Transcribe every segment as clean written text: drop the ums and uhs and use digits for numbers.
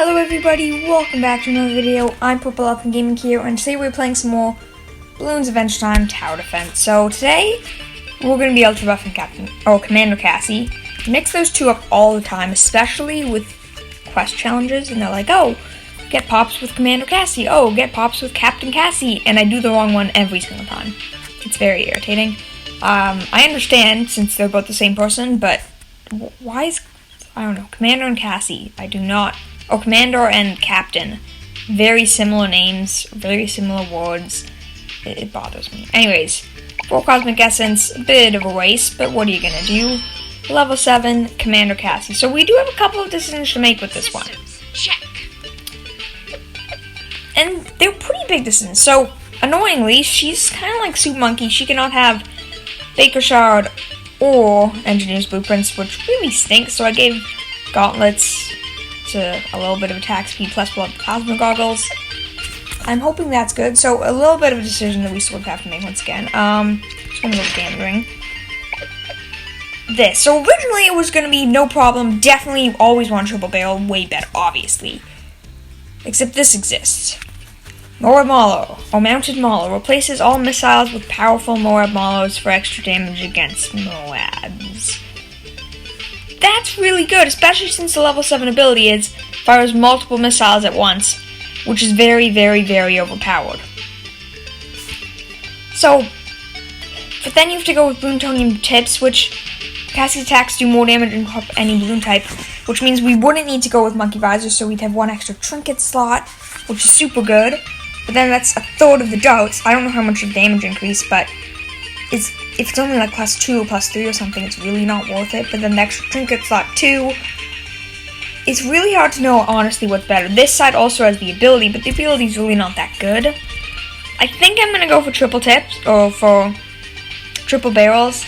Hello everybody, welcome back to another video. I'm Purple Elephant Gaming here, and today we're playing some more Bloons Adventure Time Tower Defense. So today, we're going to be Ultra Buff and Commander Cassie. Mix those two up all the time, especially with quest challenges, and they're like, oh, get pops with Commander Cassie, oh, get pops with Captain Cassie, and I do the wrong one every single time. It's very irritating. I understand, since they're both the same person, but why is, I don't know, Commander and Cassie, I do not... Oh, Commander and Captain. Very similar names, very similar words. It bothers me. Anyways, 4 Cosmic Essence, a bit of a waste, but what are you gonna do? Level 7, Commander Cassie. So we do have a couple of decisions to make with this one. Check. And they're pretty big decisions. So, annoyingly, she's kind of like Soup Monkey. She cannot have Baker Shard or Engineer's Blueprints, which really stinks. So I gave Gauntlets to a little bit of attack speed plus blood Cosmic Goggles. I'm hoping that's good. So a little bit of a decision that we sort of have to make once again. Just gonna go gambling. This. So originally it was gonna be no problem. Definitely always want triple barrel. Way better, obviously. Except this exists. Moab Mallow, or Mounted Mallow, replaces all missiles with powerful Moab Mallows for extra damage against Moabs. That's really good, especially since the level 7 ability fires multiple missiles at once, which is very, very, very overpowered. So, but then you have to go with Bloontonium Tips, which Cassie's attacks do more damage than any balloon type, which means we wouldn't need to go with Monkey Visor, so we'd have one extra trinket slot, which is super good. But then that's a third of the darts. I don't know how much of damage increase, but if it's only like plus 2 or plus 3 or something, it's really not worth it. But then the extra trinket slot 2, it's really hard to know honestly what's better. This side also has the ability, but the ability is really not that good. I think I'm gonna go for triple tips or for triple barrels.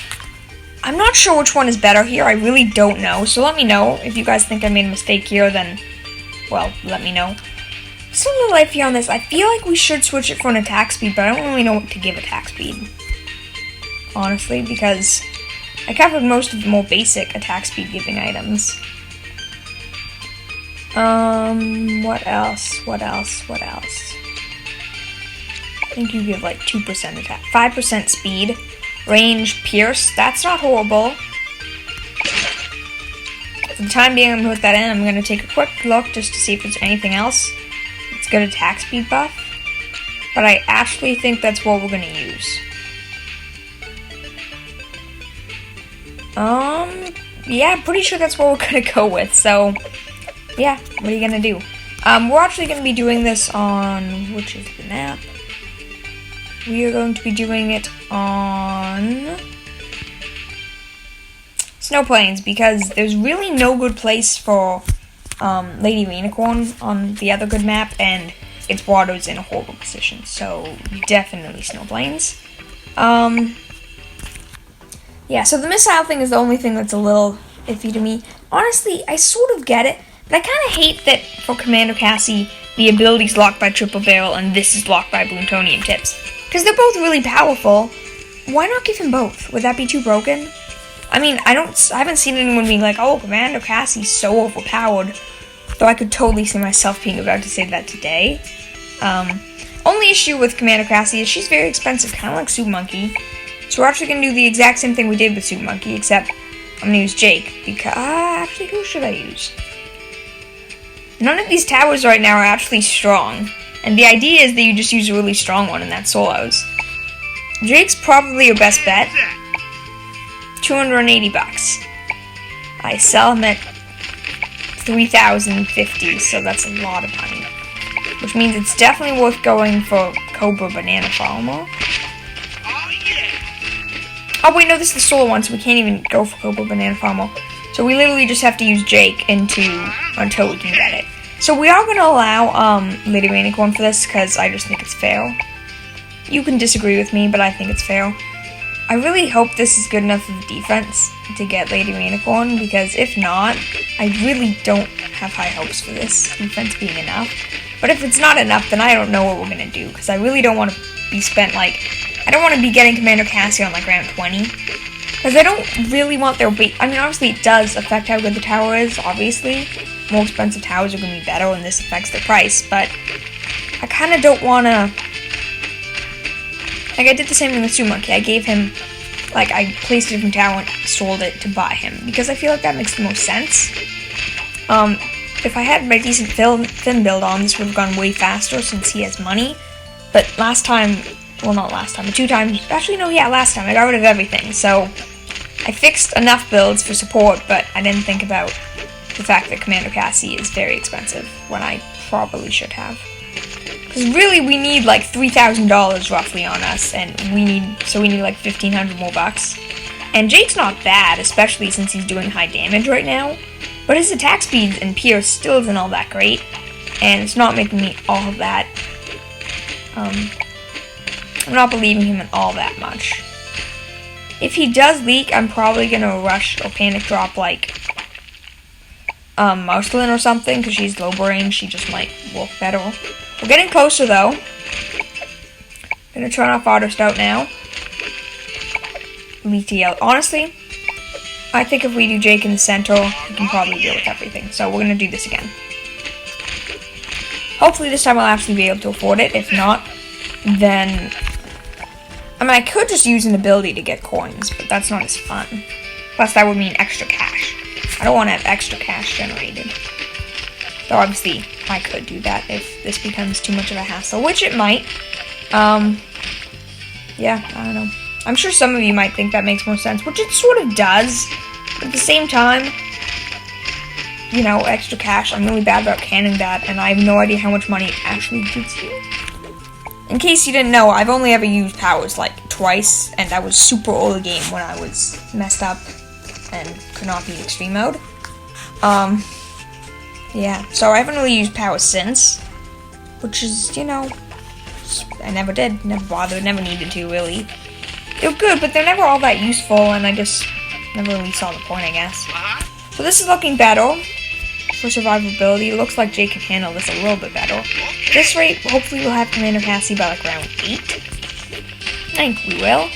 I'm not sure which one is better here. I really don't know. So let me know if you guys think I made a mistake here. Then, well, let me know. Still a little iffy on this. I feel like we should switch it for an attack speed, but I don't really know what to give attack speed. Honestly, because I covered most of the more basic attack speed giving items. What else? I think you give like 2% attack, 5% speed, range, pierce, that's not horrible. For the time being, I'm gonna put that in. I'm gonna take a quick look just to see if there's anything else. It's good attack speed buff, but I actually think that's what we're gonna use. Yeah, I'm pretty sure that's what we're gonna go with, so, yeah, what are you gonna do? We're actually gonna be doing this on, which is the map? We are going to be doing it on Snow Plains, because there's really no good place for, Lady Rainicorn on the other good map, and its water's in a horrible position, so definitely Snow Plains. Yeah, so the missile thing is the only thing that's a little iffy to me. Honestly, I sort of get it, but I kind of hate that for Commander Cassie, the ability's locked by Triple Barrel and this is locked by Bloontonium Tips. Because they're both really powerful. Why not give him both? Would that be too broken? I mean, I haven't seen anyone being like, oh, Commander Cassie's so overpowered. Though I could totally see myself being about to say that today. Only issue with Commander Cassie is she's very expensive, kind of like Soup Monkey. So we're actually going to do the exact same thing we did with Soup Monkey, except I'm going to use Jake, because, actually, who should I use? None of these towers right now are actually strong, and the idea is that you just use a really strong one, and that's Solos. Jake's probably your best bet. 280 bucks. I sell him at 3,050, so that's a lot of money. Which means it's definitely worth going for Cobra Banana Farmer. Oh wait, no, this is the solo one, so we can't even go for Cobra Banana Farmer. So we literally just have to use Jake until we can get it. So we are going to allow Lady Rainicorn for this, because I just think it's fair. You can disagree with me, but I think it's fair. I really hope this is good enough of a defense to get Lady Rainicorn, because if not, I really don't have high hopes for this defense being enough. But if it's not enough, then I don't know what we're going to do, because I really don't want to be spent like... I don't want to be getting Commander Cassie on like round 20, because I don't really want their I mean, obviously it does affect how good the tower is, obviously, more expensive towers are going to be better and this affects the price, but I kind of don't want to... Like, I did the same thing with Monkey. I gave him, like, I placed a different tower and sold it to buy him, because I feel like that makes the most sense. If I had my decent Finn build on, this would have gone way faster since he has money, but last time, well, not last time, but 2 times, actually, no, yeah, last time, I got rid of everything, so I fixed enough builds for support, but I didn't think about the fact that Commander Cassie is very expensive, when I probably should have. Because really, we need like $3,000 roughly on us, and we need like 1,500 more bucks. And Jake's not bad, especially since he's doing high damage right now, but his attack speed and Pierce still isn't all that great, and it's not making me all of that. I'm not believing him in all that much. If he does leak, I'm probably gonna rush or panic drop like Marceline or something, because she's low range, she just might work better. We're getting closer though. Gonna turn off Auto Scout now. BTL. Honestly, I think if we do Jake in the center, we can probably deal with everything. So we're gonna do this again. Hopefully this time I'll actually be able to afford it. If not, then... I mean, I could just use an ability to get coins, but that's not as fun. Plus, that would mean extra cash. I don't want to have extra cash generated. Though, obviously, I could do that if this becomes too much of a hassle, which it might. Yeah, I don't know. I'm sure some of you might think that makes more sense, which it sort of does. But at the same time, you know, extra cash, I'm really bad about canning that, and I have no idea how much money it actually gives you. In case you didn't know, I've only ever used powers like twice, and that was super early game when I was messed up and could not beat extreme mode. Yeah, so I haven't really used powers since, which is, you know, I never did, never bothered, never needed to, really. They're good, but they're never all that useful, and I just never really saw the point, I guess. So this is looking better for survivability. It looks like Jake can handle this a little bit better. At this rate, hopefully we'll have Commander Cassie by like round 8. I think we will.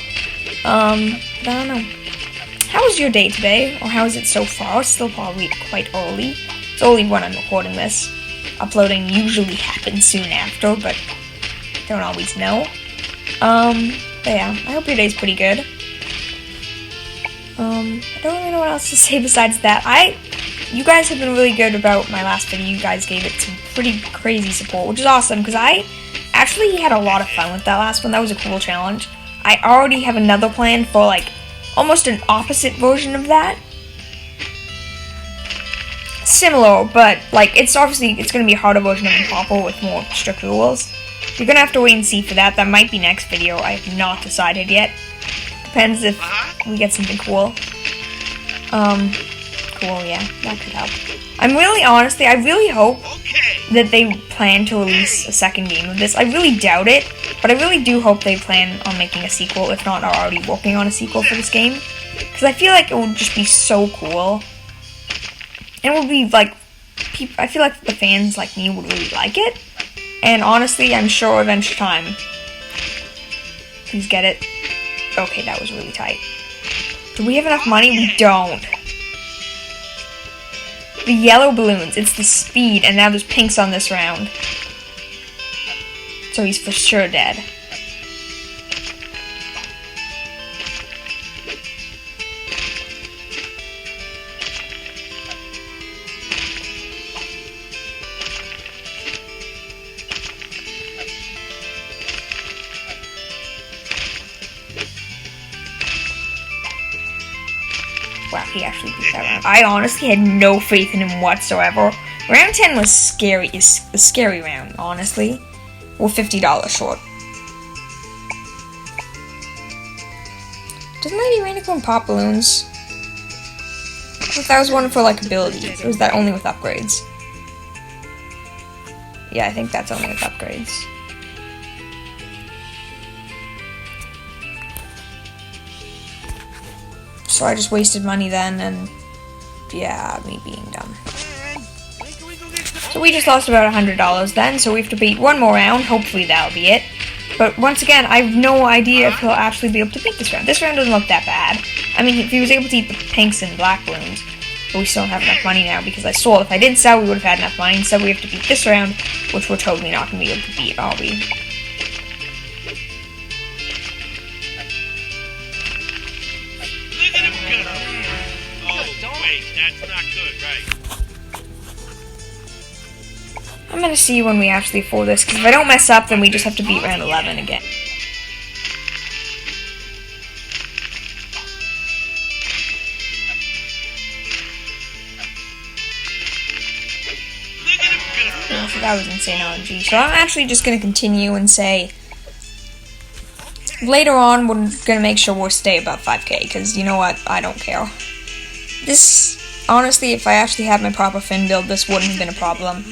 I don't know. How was your day today? Or how is it so far? It's still probably quite early. It's early when I'm recording this. Uploading usually happens soon after, but don't always know. But yeah, I hope your day's pretty good. I don't really know what else to say besides that. You guys have been really good about my last video. You guys gave it some pretty crazy support, which is awesome, because I actually had a lot of fun with that last one. That was a cool challenge. I already have another plan for, like, almost an opposite version of that. Similar, but, like, it's going to be a harder version of Impossible with more strict rules. You're going to have to wait and see for that. That might be next video. I have not decided yet. Depends if we get something cool. Cool, yeah, that could help. I really hope that they plan to release a second game of this. I really doubt it, but I really do hope they plan on making a sequel, if not are already working on a sequel for this game. Because I feel like it would just be so cool. And it would be like, I feel like the fans like me would really like it. And honestly, I'm sure Adventure Time. Please get it. Okay, that was really tight. Do we have enough money? We don't. The yellow balloons, it's the speed, and now there's pinks on this round. So he's for sure dead. Wow, he actually beat that round. I honestly had no faith in him whatsoever. Round 10 was scary. It's a scary round, honestly. We're $50 short. Doesn't Lady Rainicorn pop balloons? I thought that was one for like abilities. Or was that only with upgrades? Yeah, I think that's only with upgrades. So I just wasted money then, and yeah, me being dumb. So we just lost about $100 then, so we have to beat one more round. Hopefully that'll be it. But once again, I have no idea if he'll actually be able to beat this round. This round doesn't look that bad. I mean, if he was able to eat the pinks and black balloons, but we still don't have enough money now because I saw if I did sell, we would have had enough money. Instead, we have to beat this round, which we're totally not going to be able to beat, are we? Look at him go! Oh, wait, that's not good, right? I'm going to see when we actually afford this, because if I don't mess up, then we just have to beat round 11 again. So that was insane RNG. So I'm actually just going to continue and say later on we're going to make sure we'll stay above 5k, because you know what, I don't care. This, honestly, if I actually had my proper fin build, this wouldn't have been a problem,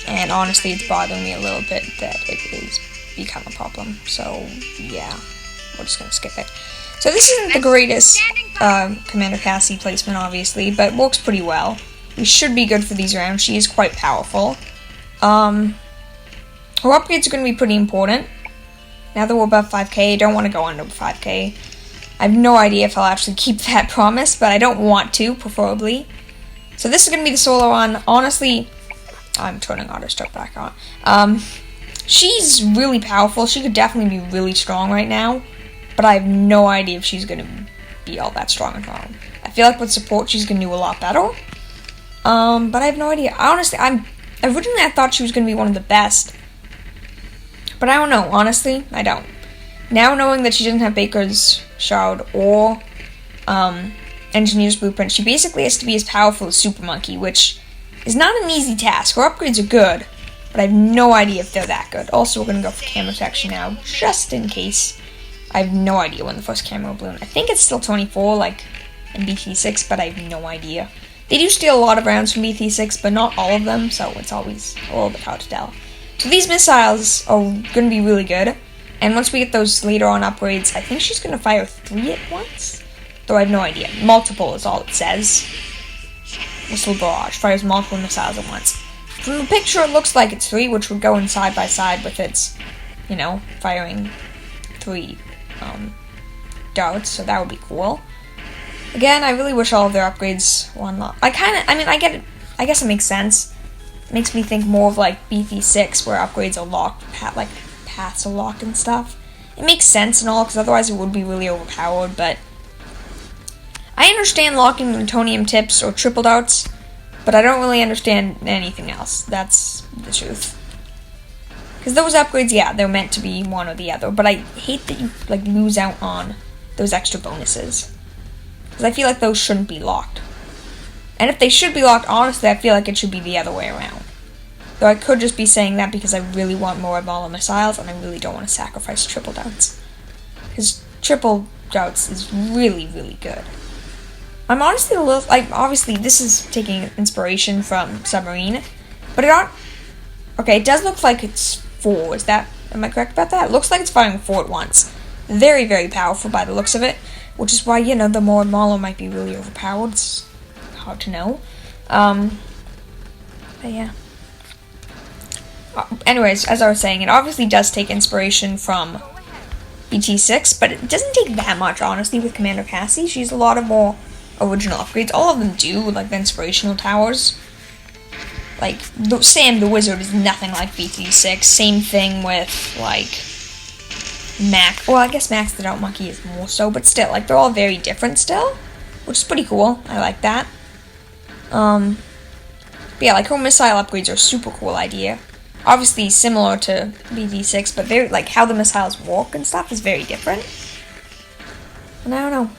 and honestly it's bothering me a little bit that it is become a problem, so yeah, we're just going to skip it. So this isn't the greatest Commander Cassie placement, obviously, but works pretty well. We should be good for these rounds. She is quite powerful. Her upgrades are going to be pretty important. Now that we're above 5k, I don't want to go under 5k. I have no idea if I'll actually keep that promise, but I don't want to, preferably. So this is going to be the solo one. Honestly, I'm turning auto start back on. She's really powerful. She could definitely be really strong right now, but I have no idea if she's going to be all that strong at all. I feel like with support, she's going to do a lot better. But I have no idea. Honestly, originally I thought she was going to be one of the best. But I don't know, honestly, I don't. Now knowing that she doesn't have Baker's Shroud or Engineer's Blueprint, she basically has to be as powerful as Super Monkey, which is not an easy task. Her upgrades are good, but I have no idea if they're that good. Also, we're going to go for camera protection now, just in case. I have no idea when the first camera will balloon. I think it's still 24, like in BT6, but I have no idea. They do steal a lot of rounds from BT6, but not all of them, so it's always a little bit hard to tell. So these missiles are going to be really good, and once we get those later on upgrades, I think she's going to fire 3 at once, though I have no idea. Multiple is all it says. Missile Barrage fires multiple missiles at once. From the picture, it looks like it's 3, which would go in side by side with its, you know, firing 3 darts, so that would be cool. Again, I really wish all of their upgrades were unlocked. I get it. I guess it makes sense. It makes me think more of like BT6, where upgrades are locked, like paths are locked and stuff. It makes sense and all, because otherwise it would be really overpowered, but I understand locking plutonium tips or triple darts, but I don't really understand anything else. That's the truth. Because those upgrades, yeah, they're meant to be one or the other, but I hate that you like lose out on those extra bonuses. Because I feel like those shouldn't be locked. And if they should be locked, honestly, I feel like it should be the other way around. Though I could just be saying that because I really want more Ebola missiles, and I really don't want to sacrifice triple darts. Because triple darts is really, really good. I'm honestly a little, like, obviously this is taking inspiration from Submarine, but it does look like it's 4, am I correct about that? It looks like it's firing 4 at once. Very, very powerful by the looks of it, which is why, you know, the more Marlow might be really overpowered. It's hard to know. But yeah. Anyways, as I was saying, it obviously does take inspiration from BT6, but it doesn't take that much, honestly, with Commander Cassie. She's a lot of more original upgrades. All of them do, with, like, the inspirational towers. Like, Sam the Wizard is nothing like BT6. Same thing with, like, Max. Well, I guess Max the Dart Monkey is more so, but still, like, they're all very different still, which is pretty cool. I like that. But yeah, like, her missile upgrades are a super cool idea. Obviously similar to BT6, but very, like, how the missiles work and stuff is very different. And I don't know.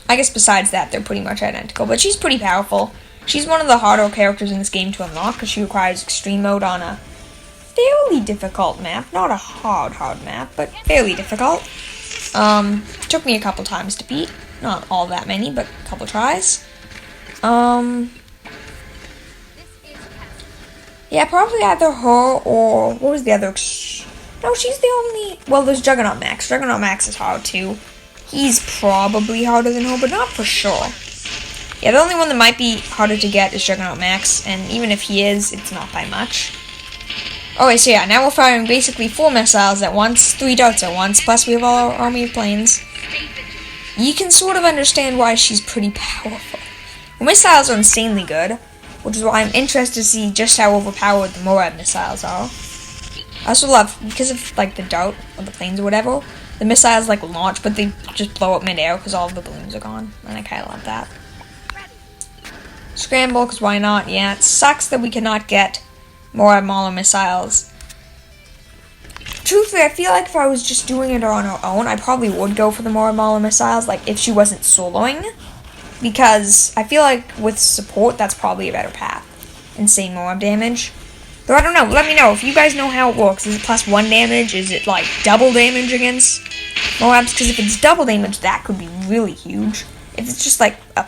I guess besides that, they're pretty much identical, but she's pretty powerful. She's one of the harder characters in this game to unlock, because she requires extreme mode on a fairly difficult map. Not a hard map, but fairly difficult. Took me a couple times to beat. Not all that many, but a couple tries. Yeah, probably either her or, what was the other? No, she's the only, well, there's Juggernaut Max. Juggernaut Max is hard too. He's probably harder than her, but not for sure. Yeah, the only one that might be harder to get is Juggernaut Max, and even if he is, it's not by much. Okay, so yeah, now we're firing basically 4 missiles at once, 3 darts at once, plus we have all our army of planes. You can sort of understand why she's pretty powerful. Missiles are insanely good, which is why I'm interested to see just how overpowered the Moab missiles are. I also love, because of like the dart or the planes or whatever, the missiles like launch, but they just blow up mid-air because all of the balloons are gone, and I kind of love that. Scramble, because why not? Yeah, it sucks that we cannot get Moab Mauler missiles. Truthfully, I feel like if I was just doing it on her own, I probably would go for the Moab Mauler missiles, like if she wasn't soloing, because I feel like with support, that's probably a better path. Insane Moab damage. Though I don't know, let me know if you guys know how it works. Is it +1 damage? Is it like double damage against Moabs? Because if it's double damage, that could be really huge. If it's just like a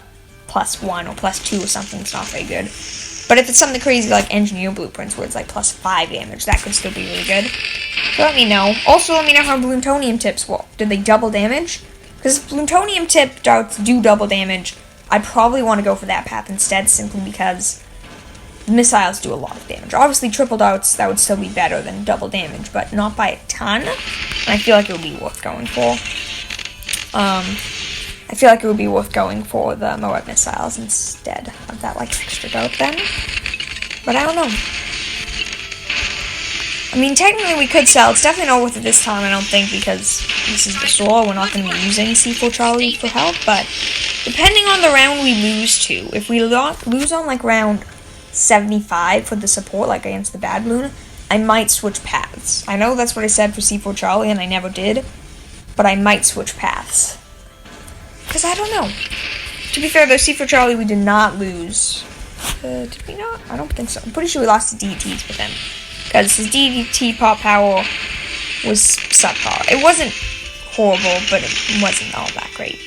+1 or +2 or something, it's not very good. But if it's something crazy like Engineer Blueprints where it's like +5 damage, that could still be really good. So let me know. Also, let me know how Bloontonium tips work. Did they double damage? Because if Bloontonium tip darts do double damage, I probably want to go for that path instead, simply because missiles do a lot of damage. Obviously, triple darts, that would still be better than double damage, but not by a ton. And I feel like it would be worth going for. I feel like it would be worth going for the Moab missiles instead of that, like, extra dart then. But I don't know. I mean, technically we could sell. It's definitely not worth it this time, I don't think, because this is the store. We're not going to be using C4 Charlie for help, but depending on the round we lose to, if we lose on, like, round 75 for the support, like against the bad balloon, I might switch paths. I know that's what I said for C4 Charlie, and I never did, but I might switch paths. Because I don't know. To be fair, though, C4 Charlie, we did not lose. Did we not? I don't think so. I'm pretty sure we lost to DDTs with him. Because his DDT pop power was subpar. It wasn't horrible, but it wasn't all that great.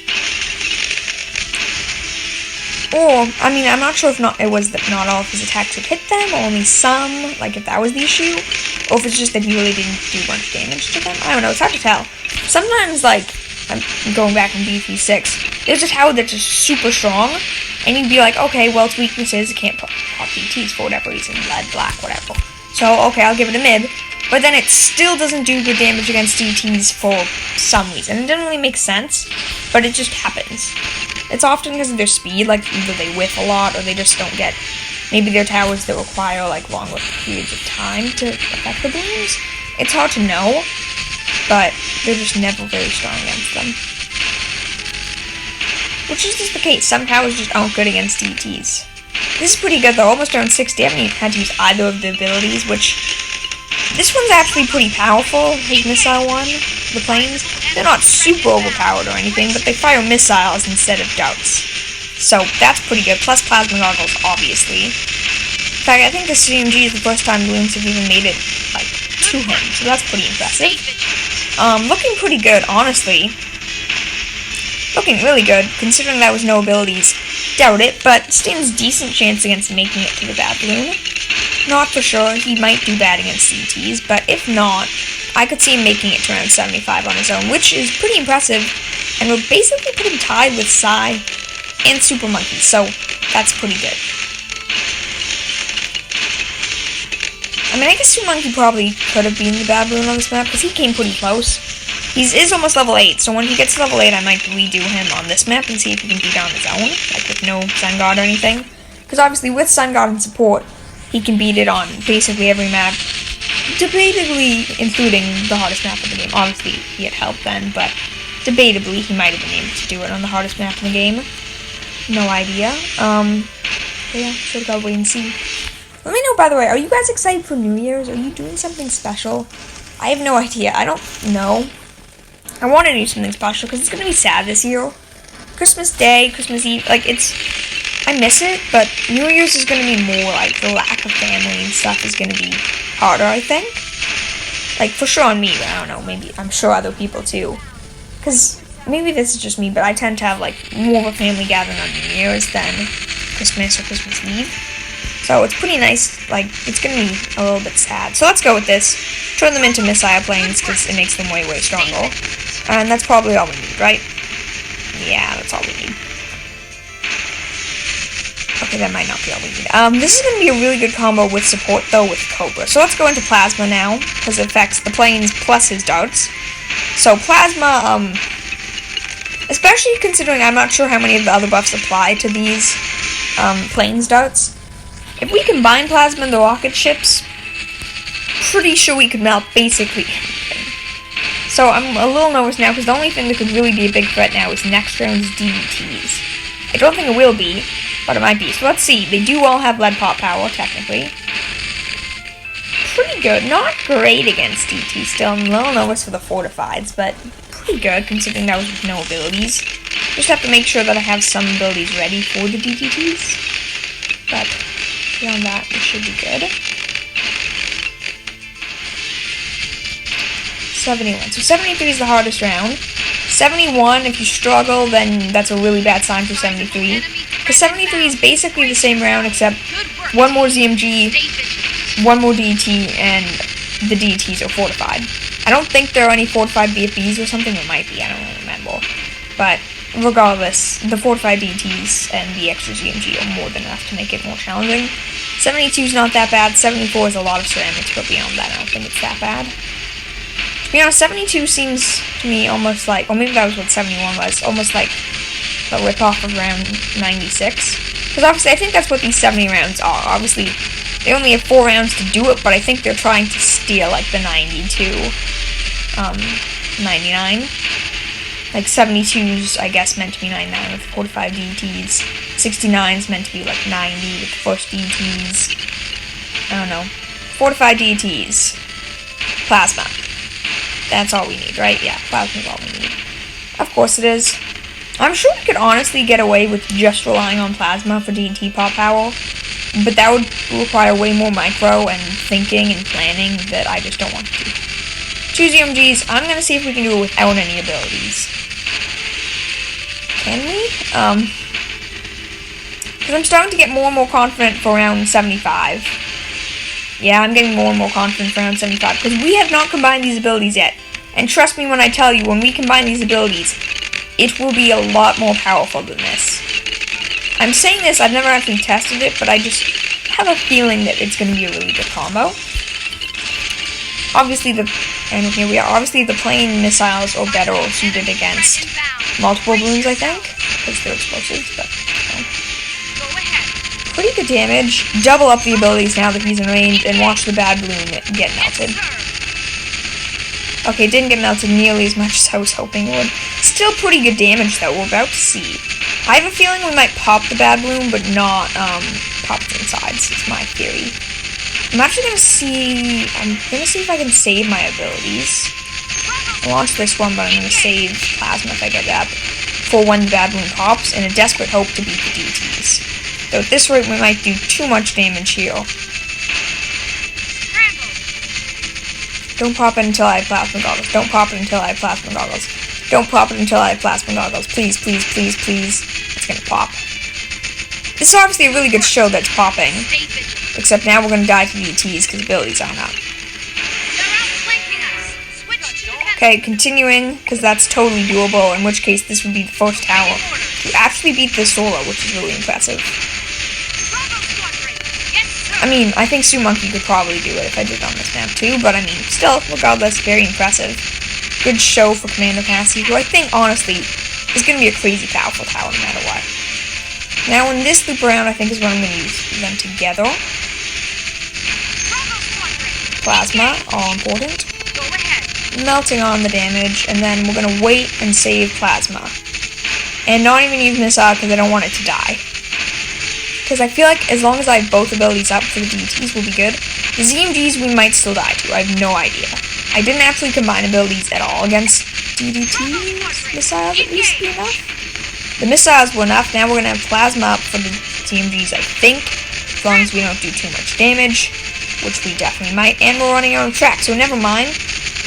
Or, I mean, I'm not sure if it was that not all of his attacks would hit them, or only some, like if that was the issue, or if it's just that he really didn't do much damage to them. I don't know, it's hard to tell. Sometimes, like, I'm going back in BF6, there's a tower that's just super strong, and you'd be like, okay, well, its weakness is it can't pop DTs for whatever reason, lead, black, whatever. So, okay, I'll give it a mid, but then it still doesn't do good damage against DTs for some reason. It doesn't really make sense, but it just happens. It's often because of their speed, like either they whiff a lot or they just don't get, maybe they're towers that require like longer periods of time to affect the balloons. It's hard to know, but they're just never very strong against them. Which is just the case, some towers just aren't good against DTs. This is pretty good though, almost around 60, I haven't even had to use either of the abilities, which, this one's actually pretty powerful, his missile one, the planes. They're not super overpowered or anything, but they fire missiles instead of darts. So that's pretty good, plus plasma goggles, obviously. In fact, I think the CMG is the first time Bloons have even made it, like, to him, so that's pretty impressive. Looking pretty good, honestly. Looking really good, considering that was no abilities. Doubt it, but stands decent chance against making it to the bad balloon. Not for sure, he might do bad against CTs, but if not, I could see him making it to around 75 on his own, which is pretty impressive, and we're basically pretty tied with Psy and Super Monkey, so that's pretty good. I mean, I guess Super Monkey probably could have been the bad balloon on this map, because he came pretty close. He is almost level 8, so when he gets to level 8, I might redo him on this map and see if he can beat it on his own, like with no Sun God or anything. Because obviously with Sun God and support, he can beat it on basically every map, debatably including the hardest map of the game. Obviously, he had help then, but debatably he might have been able to do it on the hardest map in the game. No idea. But yeah, so gotta wait and see. Let me know, by the way, are you guys excited for New Year's? Are you doing something special? I have no idea. I don't know. I want to do something special because it's going to be sad this year. Christmas Day, Christmas Eve, like I miss it, but New Year's is going to be more like the lack of family and stuff is going to be harder, I think. Like, for sure on me, but I don't know, maybe, I'm sure other people too. Because maybe this is just me, but I tend to have like more of a family gathering on New Year's than Christmas or Christmas Eve. So it's pretty nice, like, it's going to be a little bit sad. So let's go with this. Turn them into missile planes, because it makes them way, way stronger. And that's probably all we need, right? Yeah, that's all we need. Okay, that might not be all we need. This is going to be a really good combo with support, though, with Cobra. So let's go into Plasma now, because it affects the planes plus his darts. So Plasma, especially considering I'm not sure how many of the other buffs apply to these planes darts. If we combine plasma and the rocket ships, pretty sure we could melt basically anything. So I'm a little nervous now because the only thing that could really be a big threat now is next round's DVTs. I don't think it will be, but it might be. So let's see. They do all have lead pop power, technically. Pretty good. Not great against DT still. I'm a little nervous for the fortifieds, but pretty good considering that was with no abilities. Just have to make sure that I have some abilities ready for the DTTs. But beyond that, it should be good. 71. So 73 is the hardest round. 71, if you struggle, then that's a really bad sign for 73. Because 73 is basically the same round, except one more ZMG, one more DT, and the DTs are fortified. I don't think there are any fortified BFBs or something. It might be, I don't really remember. But regardless, the fortified DTs and the extra ZMG are more than enough to make it more challenging. 72 is not that bad. 74 is a lot of ceramics, but beyond that, I don't think it's that bad. To be honest, 72 seems to me almost like, or maybe that was what 71 was, almost like a rip-off of round 96. Because obviously, I think that's what these 70 rounds are. Obviously, they only have 4 rounds to do it, but I think they're trying to steal, like, the 92, 99. Like, 72's, I guess, meant to be 99 with 45 DTs. 69's meant to be, like, 90 with the first DTs. I don't know. 45 DTs. Plasma. That's all we need, right? Yeah, plasma's all we need. Of course it is. I'm sure we could honestly get away with just relying on plasma for DT pop power, but that would require way more micro and thinking and planning that I just don't want to do. 2 ZMGs, I'm going to see if we can do it without any abilities. Can we? Because I'm starting to get more and more confident for round 75. Yeah, I'm getting more and more confident for round 75, because we have not combined these abilities yet. And trust me when I tell you, when we combine these abilities, it will be a lot more powerful than this. I'm saying this, I've never actually tested it, but I just have a feeling that it's going to be a really good combo. Obviously, obviously the plane missiles are better suited against multiple balloons, I think, because they're explosives, but pretty good damage. Double up the abilities now that he's in range, and watch the bad balloon get melted. Okay, it didn't get melted nearly as much as I was hoping it would. Still pretty good damage, though. We're about to see. I have a feeling we might pop the bad balloon, but not pop the insides. It's my theory. I'm actually gonna see. I'm gonna see if I can save my abilities. I launched this one, but I'm gonna save plasma if I get that for when the bad balloon pops, in a desperate hope to beat the DTs. Though at this rate, we might do too much damage here. Don't pop it until I have plasma goggles. Don't pop it until I have plasma goggles. Don't pop it until I have plasma goggles. Please, please, please, please. It's gonna pop. This is obviously a really good show that's popping. Except now we're gonna die to DTs because abilities aren't up. Okay, continuing, because that's totally doable, in which case this would be the first tower to actually beat this solo, which is really impressive. I mean, I think Sue Monkey could probably do it if I did it on this map too, but I mean, still, regardless, very impressive. Good show for Commander Cassie, who I think, honestly, is going to be a crazy powerful tower no matter what. Now, in this loop around, I think is when I'm going to use them together. Plasma, all important. Melting on the damage, and then we're going to wait and save plasma. And not even use missile because I don't want it to die. Because I feel like as long as I have both abilities up for the DTs will be good. The ZMGs we might still die to, I have no idea. I didn't actually combine abilities at all against DDTs. Missiles at least be enough. The missiles were enough, now we're going to have plasma up for the ZMGs I think. As long as we don't do too much damage, which we definitely might. And we're running out of track, so never mind.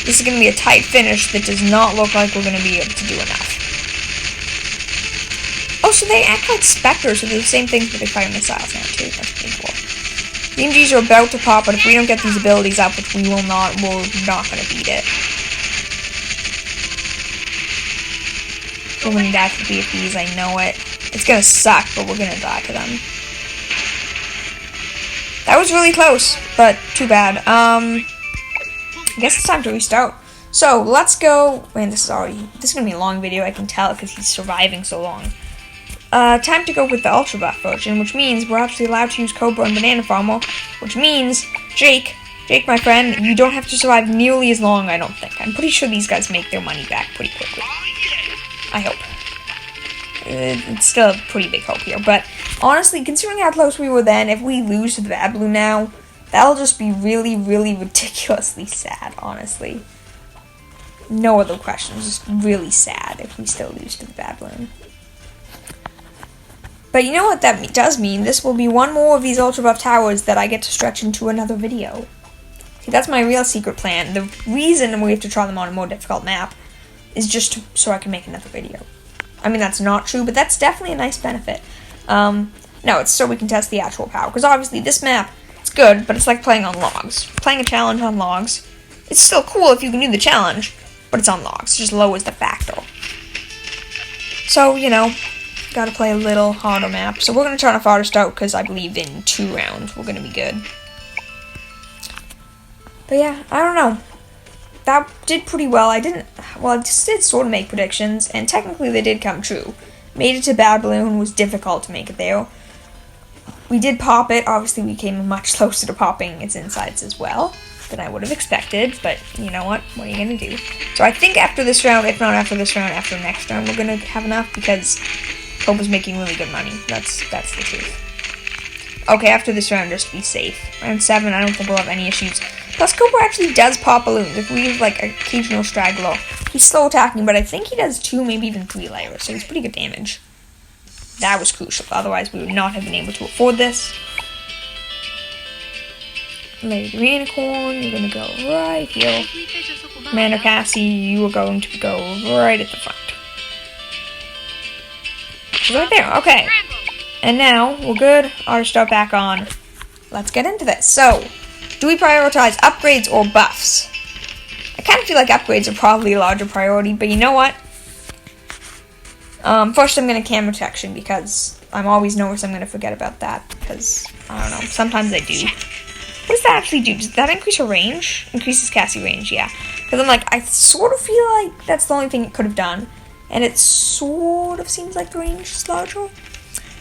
This is going to be a tight finish that does not look like we're going to be able to do enough. Oh, so they act like Spectres, so they're the same things, but they fire missiles now too. That's pretty cool. The MGs are about to pop, but if we don't get these abilities up, which we will not, we're not going to beat it. We're going to die for BFBs, I know it. It's going to suck, but we're going to die to them. That was really close, but too bad. I guess it's time to restart. So, let's go. Man, this is going to be a long video, I can tell, because he's surviving so long. time to go with the Ultra Buff version, which means we're actually allowed to use Cobra and Banana Farmer, which means, Jake, my friend, you don't have to survive nearly as long, I don't think. I'm pretty sure these guys make their money back pretty quickly. I hope. It's still a pretty big hope here, but honestly, considering how close we were then, if we lose to the Bad Balloon now, that'll just be really, really ridiculously sad, honestly. No other questions, just really sad if we still lose to the Bad Balloon. But you know what that does mean? This will be one more of these Ultra Buff Towers that I get to stretch into another video. See, that's my real secret plan. The reason we have to try them on a more difficult map is just so I can make another video. I mean, that's not true, but that's definitely a nice benefit. No, it's so we can test the actual power. Because obviously this map, it's good, but it's like playing on logs. Playing a challenge on logs, it's still cool if you can do the challenge, but it's on logs. It just lowers the factor. So, you know, gotta play a little harder map. So we're gonna try to farthest out because I believe in 2 rounds we're gonna be good. But yeah, I don't know. That did pretty well. I just did sort of make predictions, and technically they did come true. Made it to Bad Balloon, was difficult to make it there. We did pop it. Obviously we came much closer to popping its insides as well than I would have expected, but you know what? What are you gonna do? So I think after this round, if not after this round, after the next round, we're gonna have enough because Cobra's making really good money. That's the truth. Okay, after this round, just to be safe. Round 7, I don't think we'll have any issues. Plus, Cobra actually does pop balloons. If we have, like, an occasional straggler, he's slow attacking, but I think he does 2, maybe even 3 layers, so he's pretty good damage. That was crucial, otherwise we would not have been able to afford this. Lady Unicorn, you're gonna go right here. Commander Cassie, you are going to go right at the front. She's right there, okay. And now, we're good. I'll start back on. Let's get into this. So, do we prioritize upgrades or buffs? I kind of feel like upgrades are probably a larger priority, but you know what? First I'm going to camera protection because I'm always nervous I'm going to forget about that because, I don't know, sometimes I do. What does that actually do? Does that increase her range? Increases Cassie range, yeah. Because I'm like, I sort of feel like that's the only thing it could have done. And it sort of seems like the range is larger.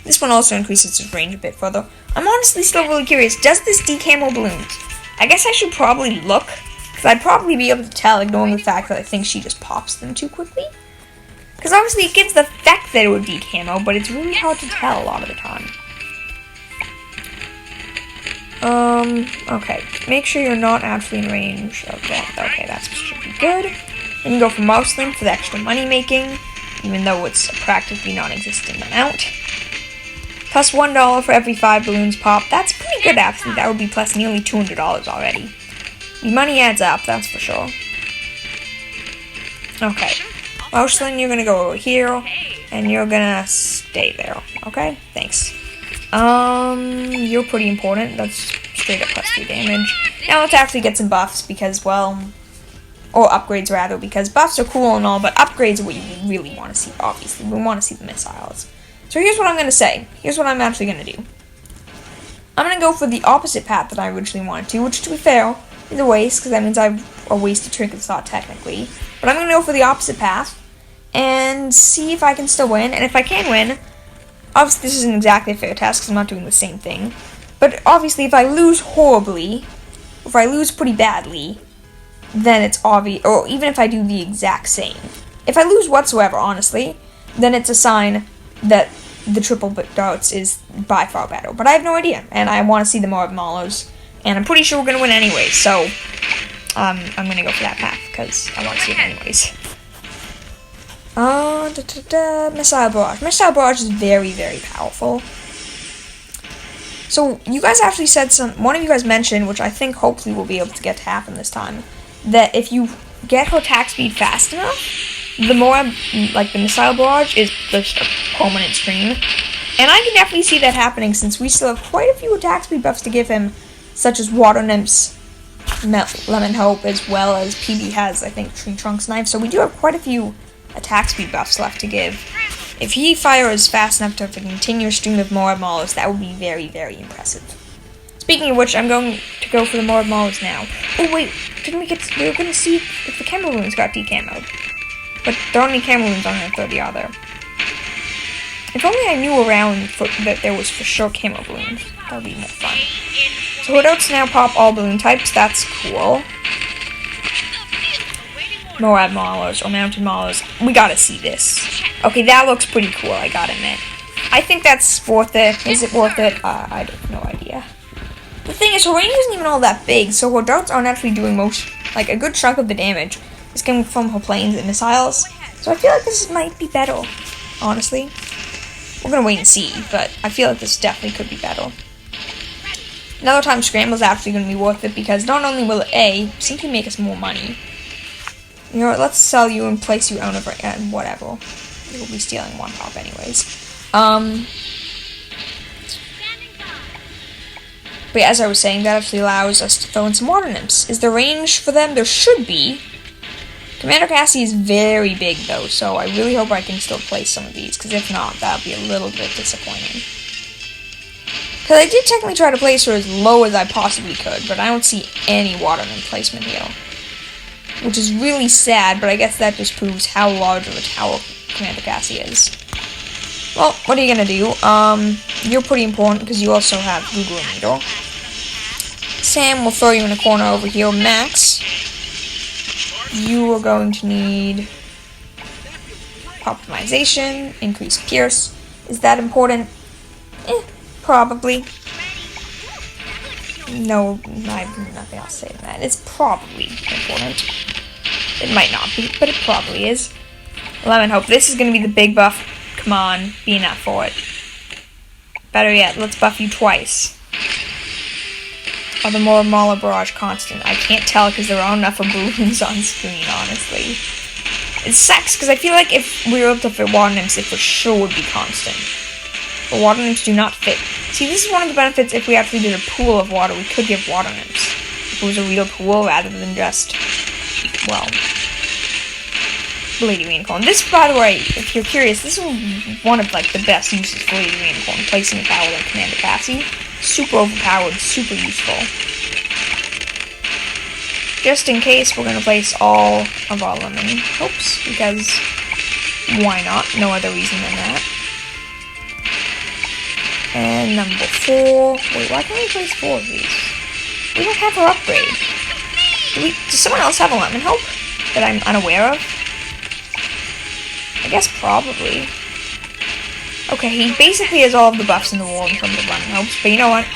This one also increases its range a bit further. I'm honestly still really curious. Does this decamo balloons? I guess I should probably look, because I'd probably be able to tell, ignoring the fact that I think she just pops them too quickly. Because obviously it gives the effect that it would decamo, but it's really hard to tell a lot of the time. Okay. Make sure you're not actually in range of that. Okay, that should be good. Then you go for Mouseling for the extra money making, even though it's a practically non-existent amount. Plus $1 for every 5 balloons pop. That's pretty good, actually. That would be plus nearly $200 already. The money adds up, that's for sure. Okay. Mouseling, you're gonna go over here, and you're gonna stay there. Okay? Thanks. You're pretty important. That's straight up plus 2 damage. Now let's actually get some buffs, because, well... Or upgrades, rather, because buffs are cool and all, but upgrades are what you really want to see, obviously. We want to see the missiles. So here's what I'm going to say. Here's what I'm actually going to do. I'm going to go for the opposite path that I originally wanted to, which, to be fair, is a waste, because that means I've a wasted trinket slot, technically. But I'm going to go for the opposite path, and see if I can still win. And if I can win, obviously this isn't exactly a fair test, because I'm not doing the same thing. But obviously, if I lose horribly, if I lose pretty badly, then it's obvious, or even if I do the exact same. If I lose whatsoever, honestly, then it's a sign that the triple darts is by far better. But I have no idea, and I want to see the more of Maulers, and I'm pretty sure we're going to win anyway, so I'm going to go for that path, because I want to see it anyways. Missile Barrage. Missile Barrage is very, very powerful. So, you guys actually said one of you guys mentioned, which I think hopefully we'll be able to get to happen this time, that if you get her attack speed fast enough, the more, like, the Missile Barrage is just a permanent stream. And I can definitely see that happening since we still have quite a few attack speed buffs to give him, such as Water Nymph's Lemon Hope, as well as PB has, I think, Tree Trunk's Knife. So we do have quite a few attack speed buffs left to give. If he fires fast enough to have a continuous stream of Moab Maulers, that would be very, very impressive. Speaking of which, I'm going to go for the Moab Maulers now. Oh wait, we were going to see if the Cameroons got decamoed. But there aren't any Cameroons on her 30, are there? If only I knew around that there was for sure camo balloons. That would be more fun. So Hoardouts now pop all balloon types. That's cool. Moab Maulers or Mountain Maulers. We gotta see this. Okay, that looks pretty cool, I gotta admit. I think that's worth it. Is it worth it? I have no idea. The thing is, her range isn't even all that big, so her darts aren't actually doing most, like, a good chunk of the damage is coming from her planes and missiles. So I feel like this might be better, honestly. We're gonna wait and see, but I feel like this definitely could be better. Another time Scramble's actually gonna be worth it because not only will it A, simply make us more money. You know what, let's sell you and place you out of whatever. We'll be stealing one pop anyways. But as I was saying, that actually allows us to throw in some water nymphs. Is there range for them? There should be. Commander Cassie is very big though, so I really hope I can still place some of these, because if not, that would be a little bit disappointing. Because I did technically try to place her as low as I possibly could, but I don't see any water nymph placement here. Which is really sad, but I guess that just proves how large of a tower Commander Cassie is. Well, what are you gonna do? You're pretty important because you also have Google Needle. Sam will throw you in a corner over here. Max, you are going to need optimization, increase Pierce. Is that important? Probably. No, I have nothing else to say to that. It's probably important. It might not be, but it probably is. Lemon Hope. This is going to be the big buff. Come on, be enough for it. Better yet, let's buff you twice. Or the more Mauler Barrage constant. I can't tell because there aren't enough of balloons on screen, honestly. It sucks because I feel like if we were able to fit water nymphs, it for sure would be constant. But water nymphs do not fit. See, this is one of the benefits if we actually did a pool of water, we could give water nymphs. If it was a real pool rather than just, well, Lady Raincorn. This, by the way, if you're curious, this is one of, like, the best uses for Lady Raincorn, placing a tower like Commander Cassie. Super overpowered, super useful. Just in case, we're gonna place all of our Lemon Hopes, because why not? No other reason than that. And number 4. Wait, why can't we place 4 of these? We don't have her upgrade. Does someone else have a Lemon Hope that I'm unaware of? I guess probably. Okay, he basically has all of the buffs in the world in terms of Lemon Hopes, but you know what?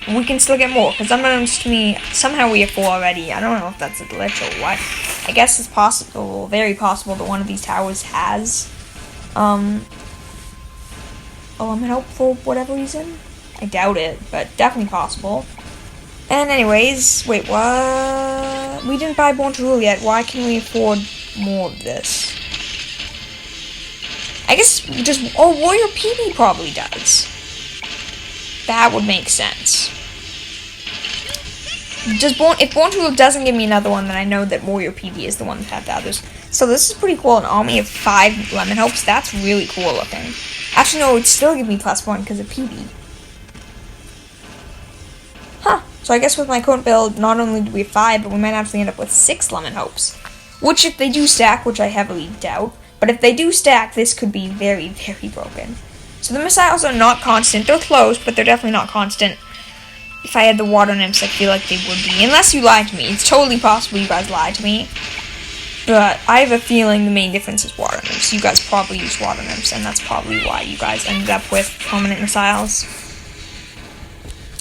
We can still get more, because unbeknownst to me, somehow we have 4 already. I don't know if that's a glitch or what. I guess it's possible, very possible, that one of these towers has, a Lemon Hope for whatever reason. I doubt it, but definitely possible. And anyways, wait, what? We didn't buy Born to Rule yet. Why can we afford more of this? I guess just, oh, Warrior PB probably does. That would make sense. If Born to Rule doesn't give me another one, then I know that Warrior PB is the one that had the others. So this is pretty cool. An army of 5 Lemon Hopes. That's really cool looking. Actually, no, it would still give me +1 because of PB. Huh. So I guess with my current build, not only do we have 5, but we might actually end up with 6 Lemon Hopes. Which, if they do stack, which I heavily doubt, but if they do stack, this could be very, very broken. So the missiles are not constant. They're close, but they're definitely not constant. If I had the water nymphs, I feel like they would be. Unless you lied to me. It's totally possible you guys lied to me. But I have a feeling the main difference is water nymphs. You guys probably use water nymphs, and that's probably why you guys ended up with permanent missiles.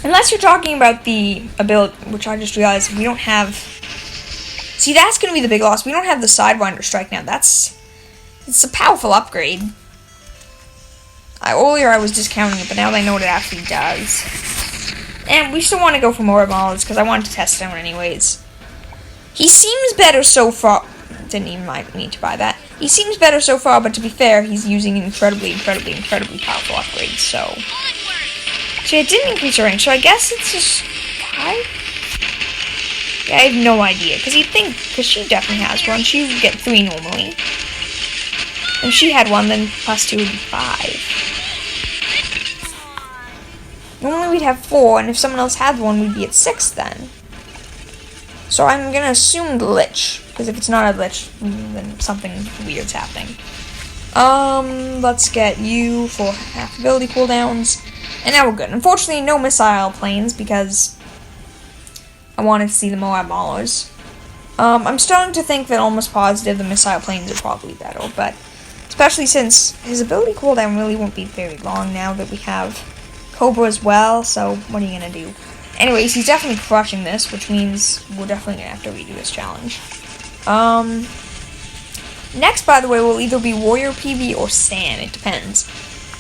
Unless you're talking about the ability, which I just realized we don't have. See, that's going to be the big loss. We don't have the Sidewinder Strike now. It's a powerful upgrade. Earlier I was discounting it, but now that I know what it actually does. And we still want to go for more Maulers, because I wanted to test it out anyways. He seems better so far. Didn't even need to buy that. He seems better so far, but to be fair, he's using incredibly powerful upgrades, so. See, it didn't increase her range, so I guess it's just 5? Yeah, I have no idea, because you'd think, because she definitely has one, she would get 3 normally. If she had one, then +2 would be 5. Normally we'd have 4, and if someone else had one, we'd be at 6 then. So I'm gonna assume glitch, because if it's not a glitch, then something weird's happening. Let's get you for half ability cooldowns. And now we're good. Unfortunately, no missile planes because I wanted to see the Moab Maulers. I'm starting to think that almost positive the missile planes are probably better, but especially since his ability cooldown really won't be very long now that we have Cobra as well, so what are you gonna do? Anyways, he's definitely crushing this, which means we're definitely gonna have to redo this challenge. Next, by the way, will either be Warrior PB or Stan, it depends.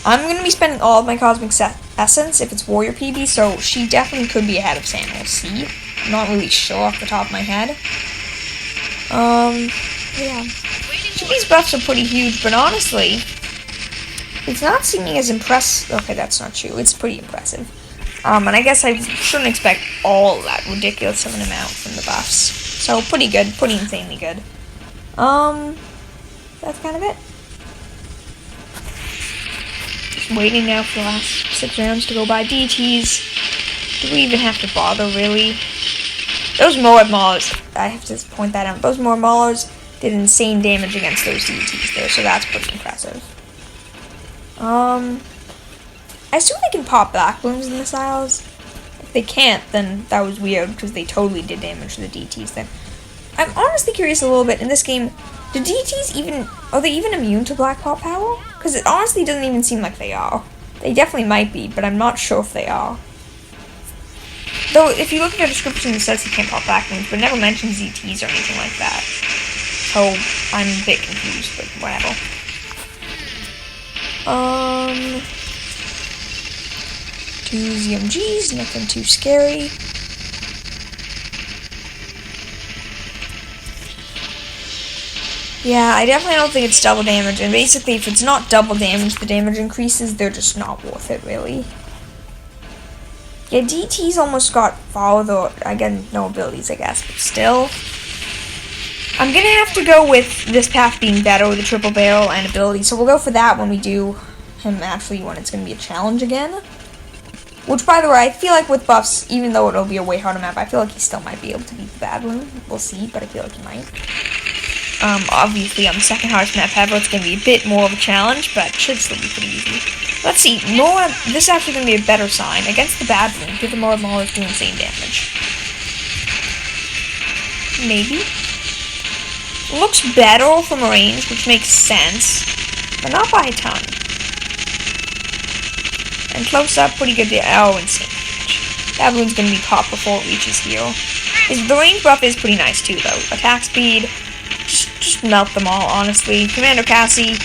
I'm going to be spending all of my Cosmic Essence if it's Warrior PB, so she definitely could be ahead of Stan, we'll see. I'm not really sure off the top of my head. Yeah. Chibi's buffs are pretty huge, but honestly, it's not seeming as impressive. Okay, that's not true, it's pretty impressive. And I guess I shouldn't expect all that ridiculous of an amount from the buffs. So, pretty good, pretty insanely good. That's kind of it. Just waiting now for the last 6 rounds to go by. DTs. Do we even have to bother, really? Those Moab Maulers, I have to point that out. Those Moab Maulers did insane damage against those DTs there, so that's pretty impressive. I assume they can pop back Bloons and missiles. If they can't, then that was weird, because they totally did damage to the DTs then. I'm honestly curious a little bit, in this game, do DTs even, are they even immune to Black Pop Power? Because it honestly doesn't even seem like they are. They definitely might be, but I'm not sure if they are. Though, if you look at the description, it says he can't pop back Bloons, but it never mentions ZTs or anything like that. So, I'm a bit confused, but whatever. 2 ZMGs, nothing too scary. Yeah, I definitely don't think it's double damage, and basically if it's not double damage, the damage increases, they're just not worth it, really. Yeah, DT's almost got farther, again, no abilities, I guess, but still. I'm gonna have to go with this path being better with the triple barrel and ability, so we'll go for that when we do him actually when it's gonna be a challenge again. Which, by the way, I feel like with buffs, even though it'll be a way harder map, I feel like he still might be able to beat the bad Bloon. We'll see, but I feel like he might. Obviously, on the second hardest map ever, it's going to be a bit more of a challenge, but should still be pretty easy. Let's see, this is actually going to be a better sign. Against the bad Bloon, give the Moab Maulers do insane damage. Maybe. Looks better from a range, which makes sense, but not by a ton. And close up, pretty good there. Oh, insane damage. That Bloon's going to be popped before it reaches here. The range buff is pretty nice too, though. Attack speed. Just melt them all, honestly. Commander Cassie,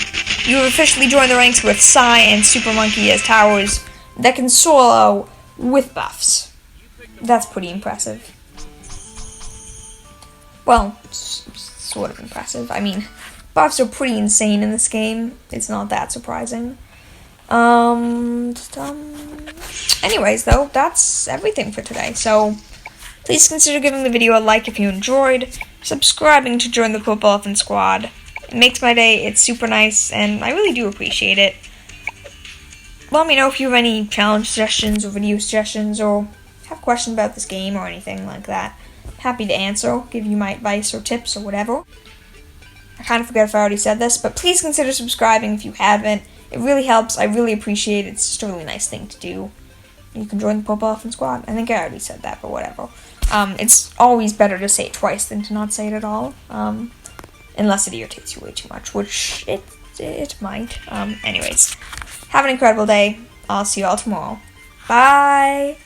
you have officially joined the ranks with Psy and Super Monkey as towers that can solo with buffs. That's pretty impressive. Well, sort of impressive. I mean, buffs are pretty insane in this game. It's not that surprising. Anyways, though, that's everything for today. So, please consider giving the video a like if you enjoyed, subscribing to join the Purple Elephant Squad. It makes my day, it's super nice, and I really do appreciate it. Let me know if you have any challenge suggestions or video suggestions, or have questions about this game or anything like that. Happy to answer, give you my advice or tips or whatever. I kind of forgot if I already said this, but please consider subscribing if you haven't. It really helps, I really appreciate it, it's just a really nice thing to do. You can join the Purple Elephant Squad. I think I already said that, but whatever. It's always better to say it twice than to not say it at all. Unless it irritates you way too much, which it might. Anyways, have an incredible day. I'll see you all tomorrow. Bye!